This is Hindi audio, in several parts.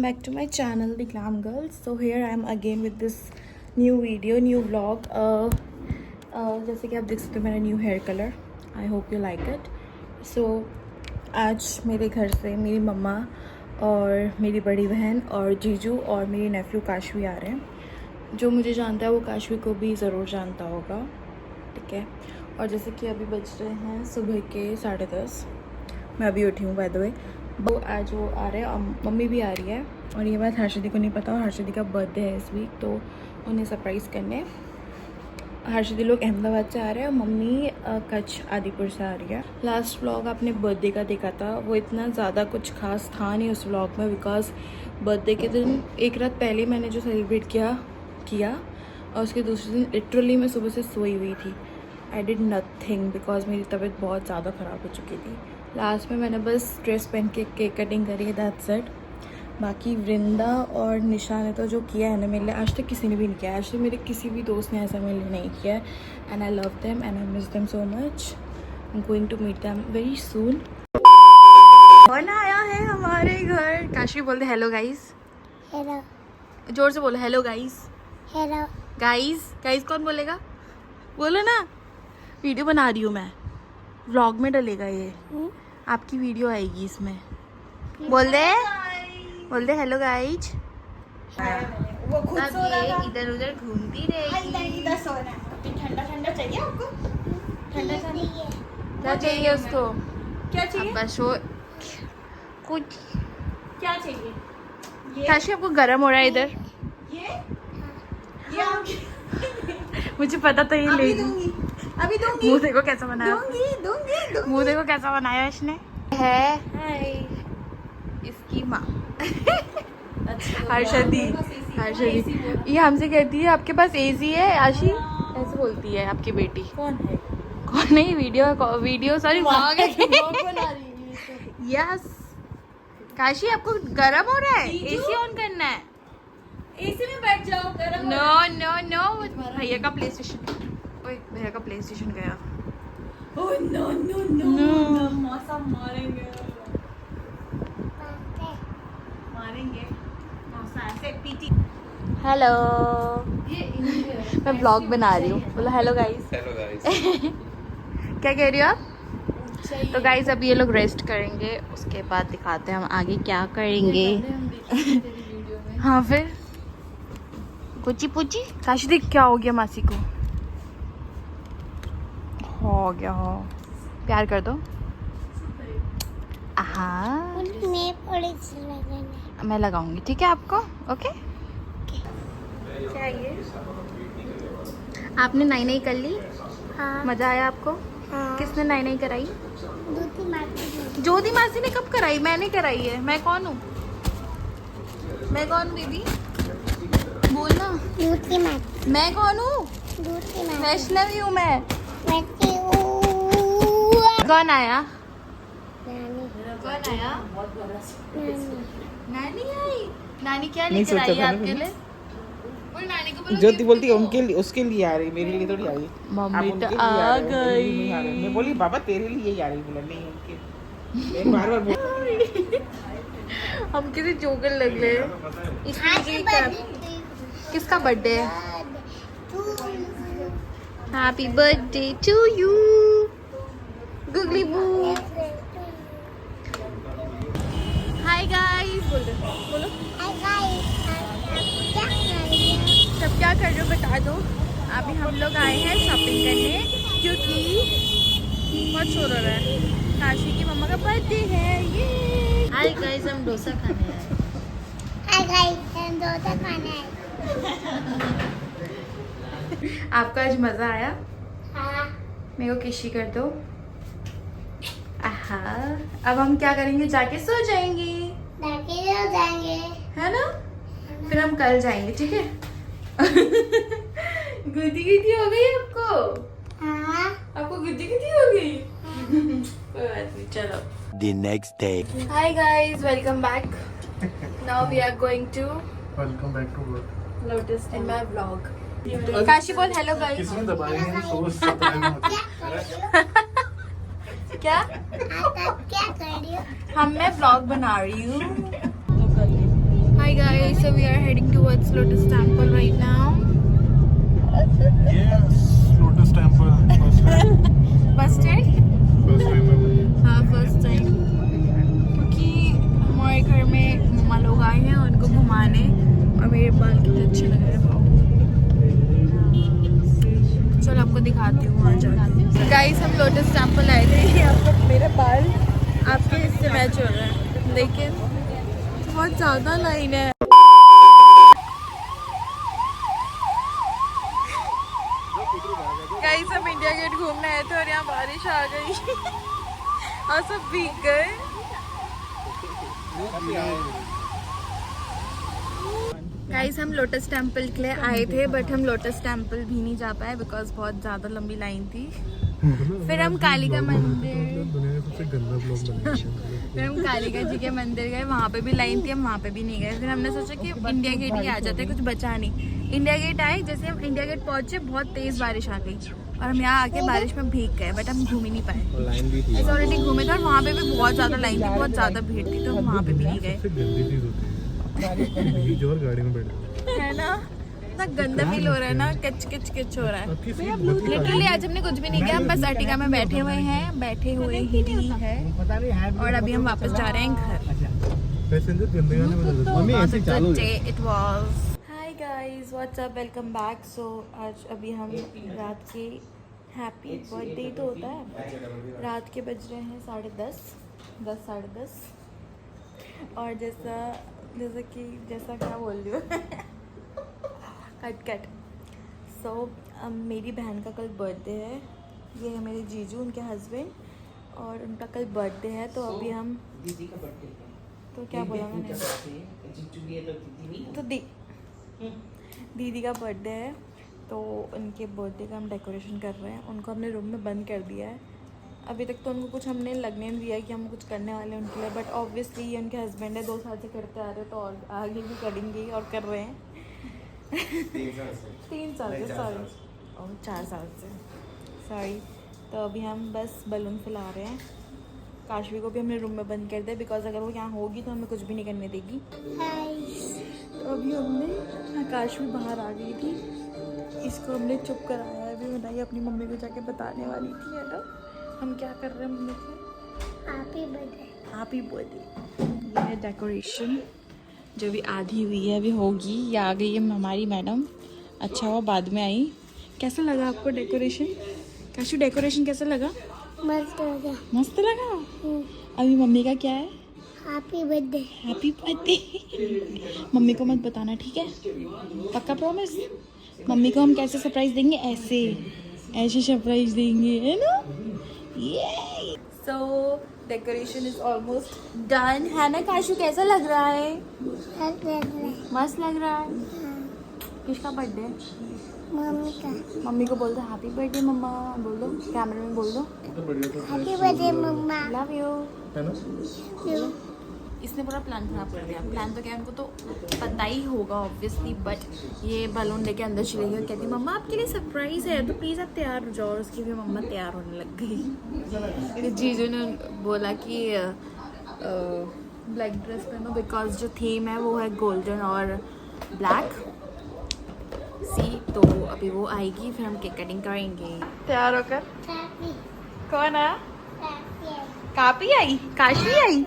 back to my channel The Glam Girls. So here I am again with this new video, new vlog. जैसे कि आप देख सकते हो मेरा new hair colour. I hope you like it. So आज मेरे घर से मेरी मम्मा और मेरी बड़ी बहन और जीजू और मेरी नेफ्यू काशवी आ रहे हैं. जो मुझे जानता है वो काशवी को भी ज़रूर जानता होगा. ठीक है. और जैसे कि अभी बज रहे हैं सुबह के 10:30. मैं अभी उठी हूँ बाय द वे. वो आज वो आ रहे हैं और मम्मी भी आ रही है. और ये बात हर्षदी को नहीं पता. हर्षदी का बर्थडे है इस वीक, तो उन्हें सरप्राइज़ करने हर्षदी लोग अहमदाबाद से आ रहे हैं और मम्मी कच्छ आदिपुर से आ रही है. लास्ट व्लॉग आपने बर्थडे का देखा था. वो इतना ज़्यादा कुछ खास था नहीं उस व्लॉग में, बिकॉज बर्थडे के दिन एक रात पहले मैंने जो सेलिब्रेट किया और उसके दूसरे दिन लिटरली मैं सुबह से सोई हुई थी. आई डिड नथिंग बिकॉज मेरी तबीयत बहुत ज़्यादा ख़राब हो चुकी थी. लास्ट में मैंने बस ड्रेस पहन के केक कटिंग करी है, दैट्स इट. बाकी वृंदा और निशा ने तो जो किया है ना मेरे लिए, आज तक किसी ने भी नहीं किया. आज तक मेरे किसी भी दोस्त ने ऐसा मेरे लिए नहीं किया है. And I love them and I miss them so much. I am going to meet them very soon. कौन आया है हमारे घर? काशी बोल दे हेलो गाइस. हेलो. जोर से बोलो hello guys. Hello guys. Guys कौन बोलेगा? बोलो ना. वीडियो बना रही हूँ मैं, व्लॉग में डलेगा ये. आपकी वीडियो आएगी इसमें. बोल दे हेलो गाइज. वो खुद सो रहा था. इधर उधर घूमती रहेगी. नहीं इधर सो रहा है. ठंडा ठंडा चाहिए आपको? ठंडा चाहिए. क्या चाहिए उसको? क्या चाहिए? बस वो कुछ क्या चाहिए? काशी आपको गर्म हो रहा है इधर. ये मुझे पता था ये अभी ले. दूंगी. अभी दूंगी. मुंह देखो कैसा बनाया. दूंगी. मुंह देखो कैसा बनाया इसने. है हाय. इसकी माँ हर्षदी. ये हमसे कहती है आपके पास एसी है आशी, ऐसे बोलती है आपकी बेटी. कौन है? कौन नहीं, वीडियो सॉरी व्लॉग है. यस. काशी आपको गरम हो रहा है? एसी ऑन करना है. एसी में बैठ जाओ. गरम. नो भैया का प्ले स्टेशन. ओए भैया का प्ले स्टेशन गया. Oh no. मौसम मारेंगे. हेलो. मैं ब्लॉग बना रही हूँ. बोलो हेलो गाइस. क्या कह रही हो आप? तो गाइस अभी ये लोग रेस्ट करेंगे, उसके बाद दिखाते हैं हम आगे क्या करेंगे. हाँ फिर कुची पुची. काशी देख क्या हो गया मासी को. हो गया हो. प्यार कर दो. हाँ मैं लगाऊंगी. ठीक है आपको. ओके. क्या ये आपने नाई नहीं कर ली? हाँ. मजा आया आपको? हाँ. किसने नाई नहीं कराई? ज्योति ज्योति मासी. मासी ने कब कराई? मैंने कराई है. मैं कौन हूँ? मैं कौन हूँ दीदी? बोलना. ज्योति मासी. मैं कौन हूँ? ज्योति मासी. वैष्णवी हूँ मैं. वैसे कौन आया? नानी. कौन आया? नानी. नानी आई. नानी क्या नहीं लेकर सोचा आई था आपके मैंने. लिए? बोल नानी को बोलो. ज्योति बोलती है उनके लिए, उसके लिए आ रही, मेरे लिए थोड़ी आ रही. मम्मी आप तो उनके लिए आ रहे हो, मेरे लिए नहीं आ रहे. गई. मैं बोली बाबा तेरे लिए ही आ रही. बोला नहीं उनके. मैं बार बार हम किसी जोकर लग रहे हैं. किसका बर्थडे है? Happy birthday to you googly boo. Hi guys. बोलो सब क्या कर रहे हो बता दो. अभी हम लोग आए हैं शॉपिंग करने क्योंकि बहुत शोर हो रहा है. काशी की मम्मा का बर्थडे है. ये हाय गाइस हम डोसा खाने आए. आपका आज मजा आया? मेरे को किशी कर दो. आहा. अब हम क्या करेंगे? जाके सो जाएंगे है ना. फिर हम कल जाएंगे. ठीक है. गुदी हो गई आपको. आपको गुदी हो गई. कोई बात नहीं. चलो. The next day. Hi guys, welcome back. Now we are going to welcome back to work. Lotus in my vlog. Kashi बोल हेलो गाइस. किसमें दबाएंगे सोच सप्लाई क्या? क्या कर रही हो? हम मैं व्लॉग बना रही हूँ. Hi guys, so we are heading towards Lotus Temple right now. Yes, Lotus Temple. First time. First time? First time ever. हाँ फर्स्ट टाइम, क्योंकि हमारे घर में मम्मा लोग आए हैं उनको घुमाने और मेरे बाल कितने अच्छे लग रहे हैं। चलो आपको दिखाती हूँ वहाँ जाके। गाइस हम लोटस टेम्पल आए थे, यहाँ पर मेरे बाल आपके इससे मैच हो रहे हैं, लेकिन बहुत ज़्यादा लाइन है। गाइस हम इंडिया गेट घूमने आए थे और यहाँ बारिश आ गई और सब भीग गए। गाइस हम लोटस टेम्पल के लिए आए थे बट हम लोटस टेम्पल भी नहीं जा पाए बिकॉज बहुत ज़्यादा लंबी लाइन थी। फिर हम कालिका मंदिर दुनिया का सबसे गंदा ब्लॉग बनाया। फिर हम कालिका जी के मंदिर गए, वहाँ पे भी लाइन थी, हम वहाँ पे भी नहीं गए। फिर हमने सोचा कि इंडिया गेट ही आ जाते, कुछ बचा नहीं। इंडिया गेट आए, जैसे हम इंडिया गेट पहुँचे बहुत तेज़ बारिश आ गई और हम यहाँ आके बारिश में भीग गए बट हम घूम ही नहीं पाए। लाइन भी थी ऐसे ऑलरेडी घूमे थे और वहाँ पे भी बहुत ज़्यादा लाइन थी, बहुत ज़्यादा भीड़ थी, तो हम वहाँ पे भी नहीं गए। सबसे गंदी चीज होती है भीज और गाड़ी में बैठ है ना, इतना गंदा फील हो रहा है ना, किच किच किच हो रहा है। आपकी सीट बहुत ही लिटरली आज हमने कुछ भी नहीं किया, हम बस अर्टिगा में बैठे हुए हैं, बैठे हुए ही है और अभी हम वापस जा रहे हैं घर। पैसेंजर गंदे गाने बजा देते हैं। मम्मी ऐसे चालू है। It was. Hi guys, what's up? Welcome back. So आज अभी हम रात के हैप्पी बर्थडे तो होता है, रात के बज रहे हैं 10:30, 10:30 और जैसा क्या बोल रही हूँ कट। सो मेरी बहन का कल बर्थडे है, ये है मेरे जीजू उनके हस्बैंड और उनका कल बर्थडे है। तो अभी हम दीदी का बर्थडे तो क्या बोला मैंने, तो दीदी का बर्थडे है तो उनके बर्थडे का हम डेकोरेशन कर रहे हैं। उनको हमने रूम में बंद कर दिया है, अभी तक तो उनको कुछ हमने लगने नहीं दिया कि हम कुछ करने वाले हैं उनके लिए, बट ऑब्वियसली ये उनके हस्बैंड है, 2 साल से करते आ रहे हैं तो और आगे भी करेंगे और कर रहे हैं। 3 साल से, सॉरी, और 4 साल से, सॉरी। तो अभी हम बस बलून फैला रहे हैं। काशवी को भी हमने रूम में बंद कर दिया बिकॉज अगर वो यहाँ होगी तो हमें कुछ भी नहीं करने देगी। तो अभी हमने, काशवी बाहर आ गई थी, इसको हमने चुप कराया है। अभी बताइए, अपनी मम्मी को जाके बताने वाली थी, है ना, हम क्या कर रहे हैं मम्मी को। Happy birthday. ये है डेकोरेशन जो भी आधी हुई है, अभी होगी या आ गई है हमारी मैडम। अच्छा हुआ बाद में आई। कैसा लगा आपको डेकोरेशन? काशू डेकोरेशन कैसा लगा? मस्त लगा। मस्त लगा। अभी मम्मी का क्या है? Happy birthday. Happy birthday. Mummy को मत बताना, ठीक है? पक्का प्रॉमिस? मम्मी को हम कैसे सरप्राइज देंगे? ऐसे सरप्राइज देंगे, है ना? ये सो डेकोरेशन इज ऑलमोस्ट डन, है ना काशू? कैसा लग रहा है? मस्त लग रहा है। किसका बर्थडे है? मम्मी का। मम्मी को बोल दो हैप्पी बर्थडे मम्मा, बोल दो, कैमरे में बोल दो हैप्पी बर्थडे मम्मा। Love you. है ना? इसने पूरा प्लान खराब कर दिया। प्लान तो क्या, उनको तो पता ही होगा ऑब्वियसली, बट ये बलून लेके अंदर चली गई और कहती मम्मा आपके लिए सरप्राइज है तो प्लीज़ आप तैयार हो जाओ। और उसकी भी मम्मा तैयार होने लग गई। जीजू ने बोला कि ब्लैक ड्रेस पहनो बिकॉज जो थीम है वो है गोल्डन और ब्लैक तो अभी वो आएगी फिर हम केक कटिंग करेंगे। तैयार होकर कौन आया? कापी आई? काशवी आई?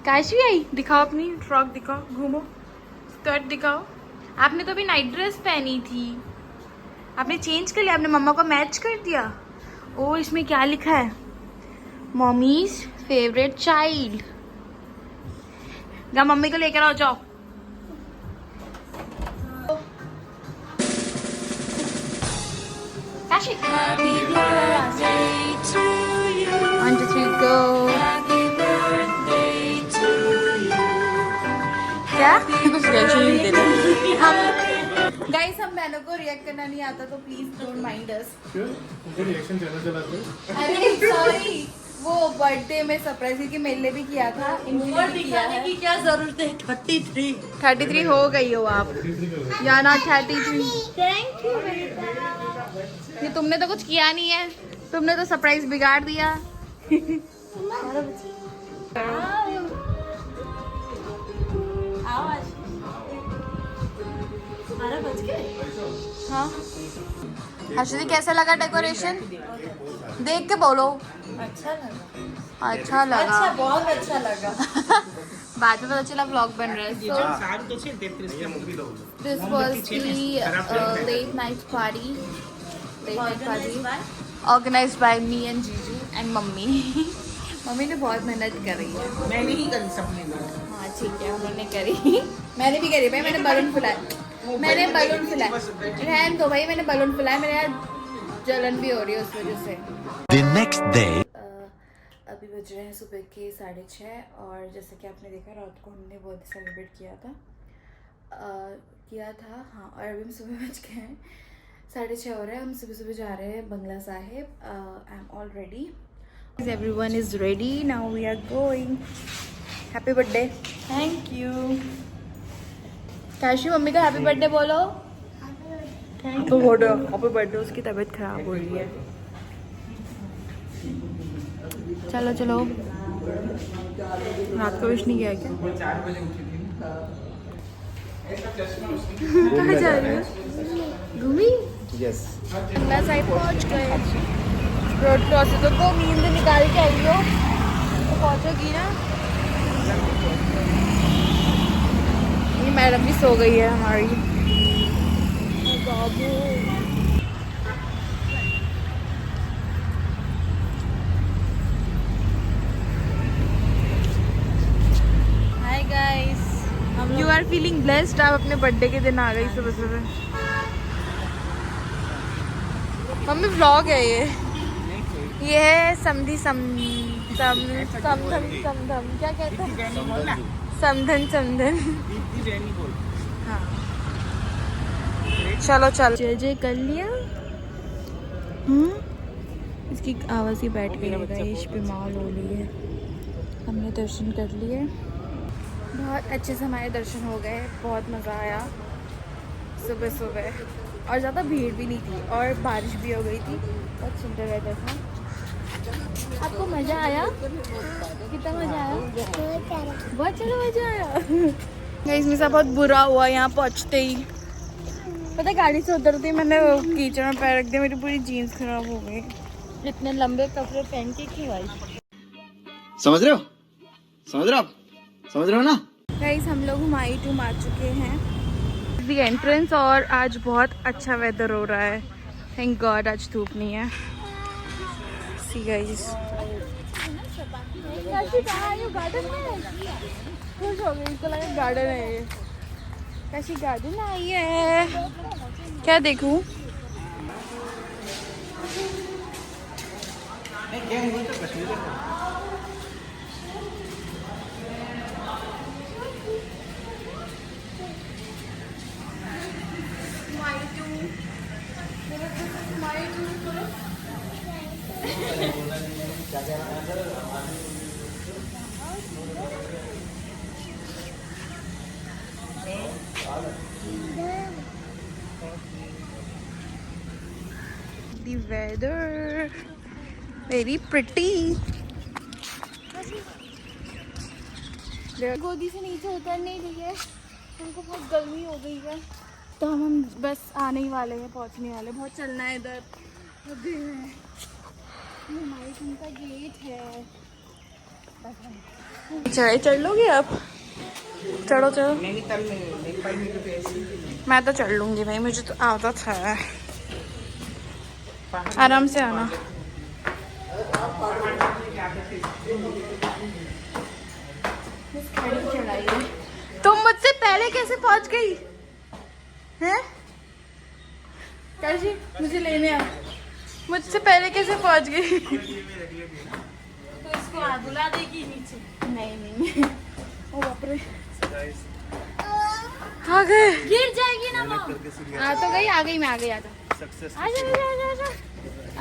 काशवी आई? दिखाओ अपनी फ्रॉक, दिखाओ, घूमो, स्कर्ट दिखाओ। आपने तो अभी नाइट ड्रेस पहनी थी, आपने चेंज कर लिया, आपने मम्मा को मैच कर दिया। ओ इसमें क्या लिखा है? Mummies favourite child. जा मम्मी को लेकर आओ, जाओ। काशी 1 2 3 go। क्या कुछ रिएक्शन नहीं दे रहे हम। गाइस हम बहनों को रिएक्ट करना नहीं आता तो प्लीज डोंट माइंड अस। क्यों? उनको रिएक्शन चैनल चलाते हो? अरे सॉरी, वो बर्थडे में सरप्राइज क्योंकि मेरे लिए भी किया था, इनके लिए भी किया है। की क्या जरूरत है? 33 हो गई हो आप या ना? 33। थैंक यू बेटा। ये तुमने तो कुछ किया नहीं है, तुमने तो सरप्राइज बिगाड़ दिया। आओ आज। हाँ हर्षदी कैसा लगा डेकोरेशन? देख के बोलो। अच्छा लगा। अच्छा लगा। अच्छा, बहुत अच्छा लगा। बाद में पता चला व्लॉग बन रहा है। This was the late night party organized by me and जीजू एंड मम्मी। मम्मी ने बहुत मेहनत करी है। मैंने ही करी सबने। हाँ ठीक है, उन्होंने करी। मैंने भी करी भाई, मैंने बलून फुलाए। मैंने बलून फुलाए। रहन दो भाई, मैंने बलून फुलाए। मेरे यार जलन भी हो रही है उस वजह से। The next day. अभी बज रहे हैं सुबह के 6:30 और जैसे कि आपने देखा रात को हमने बहुत सेलिब्रेट किया था हाँ। और अभी हम सुबह बज गए हैं 6:30 हो रहे हैं। हम सुबह सुबह जा रहे हैं Bangla Sahib. I am all ready. Everyone is ready now, we are going. Happy birthday. Thank you. Kashi mummy का हैप्पी बर्थडे बोलो। Happy birthday. उसकी तबीयत खराब हो रही है। चलो चलो। रात को विश नहीं किया क्या? 4 बजे उठी थी। कहाँ जा रही हो? घूमी? यस। बंगला साहिब पहुँच गए। रोड क्रॉस तो को नींद निकाल के आई हो तो पहुँचोगी ना। ये मैडम भी सो गई है हमारी। बाबू hi guys, you are feeling blessed. आप अपने बर्थडे के दिन आ गई सुबह सुबह। मम्मी व्लॉग है ये है समधी समधन क्या कहते हैं? समधन। हाँ चलो चलो। जय कर लिया। इसकी आवाज़ ही बैठ गई है। गाइस बीमार हो रही है। हमने दर्शन कर लिए, बहुत अच्छे से हमारे दर्शन हो गए। बहुत मज़ा आया सुबह सुबह और ज़्यादा भीड़ भी नहीं थी और बारिश भी हो गई थी। बहुत सुंदर वेदर था। आपको मज़ा आया? कितना मज़ा आया? बहुत ज़्यादा मज़ा आया। इसमें से बहुत बुरा हुआ यहाँ पहुँचते ही। पता है गाड़ी से उतरते मैंने कीचड़ में पैर रख दिया, मेरी पूरी जीन्स खराब हो गई। इतने लंबे कपड़े पहन के क्यों आई? समझ रहे हो ना? गाइस हम लोग हुमायूं टूम आ चुके हैं दी एंट्रेंस और आज बहुत अच्छा वेदर हो रहा है। थैंक गॉड आज धूप नहीं है। सी गाइस गार्डन में खुश हो गई, इसको लगा गार्डन है ये। कैसी गार्डन आई है? क्या देखूं? The weather very pretty. गोदी से नीचे उतर नहीं रही है, उनको बहुत गर्मी हो गई है। तो हम बस आने ही वाले हैं, पहुंचने वाले। बहुत चलना है इधर। हमारे का गेट है। चढ़ाई चढ़ लोगे आप? चढ़ो चढ़ो। मैं तो चढ़ लूंगी भाई, मुझे तो आदत है। आराम से आना। चढ़ाई है। तुम मुझसे पहले कैसे पहुंच गई हैं? कैसी मुझे लेने आ, मुझसे पहले कैसे पहुंच गई? तो इसको बुला देगी नीचे। नहीं ओ बाप रे, आ गए। गिर जाएगी ना मम्मा। आ तो गई, आ गई मैं, आ गई। आजा आजा।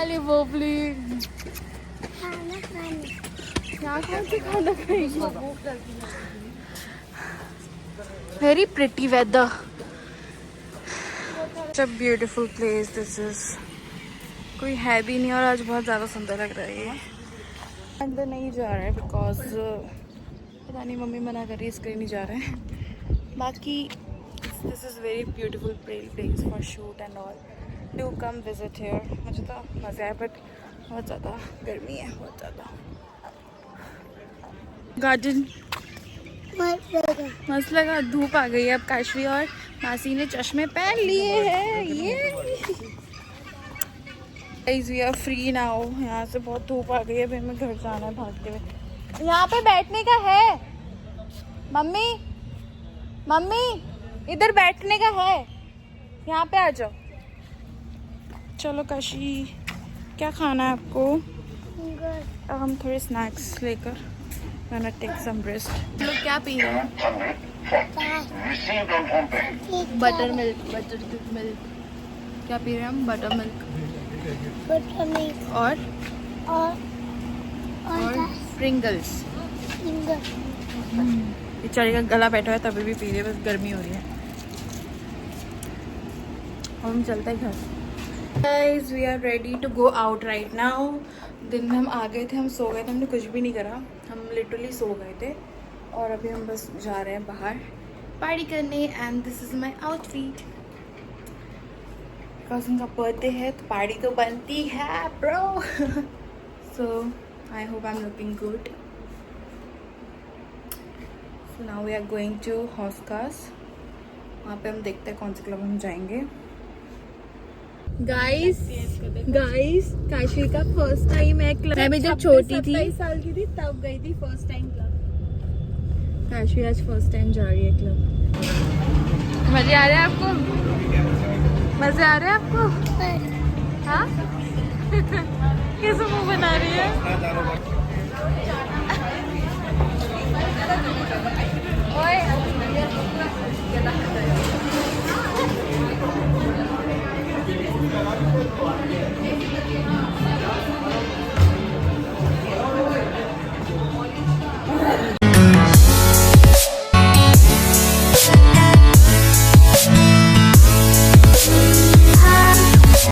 अरे वो प्लीज क्या खाना खाएगी? Very pretty weather. Such a beautiful place this is. कोई है भी नहीं और आज बहुत ज़्यादा सुंदर लग रहा है ये। अंदर नहीं जा रहा है बिकॉज पता नहीं मम्मी मना कर रही है, इसके लिए नहीं जा रहे हैं। बाकी it's This is very beautiful place for shoot and all. Do come visit here. मुझे तो मज़ा आया बट बहुत ज़्यादा गर्मी है, बहुत ज़्यादा. गार्डन मस्त लगा. धूप आ गई है अब. काशवी और मासी ने चश्मे पहन लिए हैं. ये Guys, we are free now. यहाँ से बहुत धूप आ गई है. अभी हमें घर जाना है भागते हुए. यहाँ पे बैठने का है. मम्मी मम्मी इधर बैठने का है. यहाँ पे आ जाओ. चलो काशी, क्या खाना है आपको? अब हम थोड़े स्नैक्स लेकर मैंने टेक सम रेस्ट. लोग क्या पी रहे हैं? Butter milk. क्या पी रहे हैं हम? बटर मिल्क और स्प्रिंगल्स. बेचारी का गला बैठा है तभी भी पी रही है. बस गर्मी हो रही है. हम चलते हैं घर. Guys, we are ready to go out right now. दिन में हम आ गए थे, हम सो गए थे, हमने कुछ भी नहीं करा. हम लिटरली सो गए थे और अभी हम बस जा रहे हैं बाहर पार्टी करने. And this is my outfit. Because उनका बर्थडे है तो पार्टी तो बनती है bro. So I hope I am looking good. So now we are going to हॉस्कास. वहाँ पे हम देखते हैं कौन से क्लब हम जाएंगे. गाइस काशी का फर्स्ट टाइम है क्लब. मैं जब छोटी थी 27 साल की थी तब गई थी फर्स्ट टाइम क्लब. काशी आज फर्स्ट टाइम जा रही है क्लब. मजे आ रहे हैं आपको? मजे आ रहे हैं आपको? हाँ. कैसे मुंह बना रही है? ओए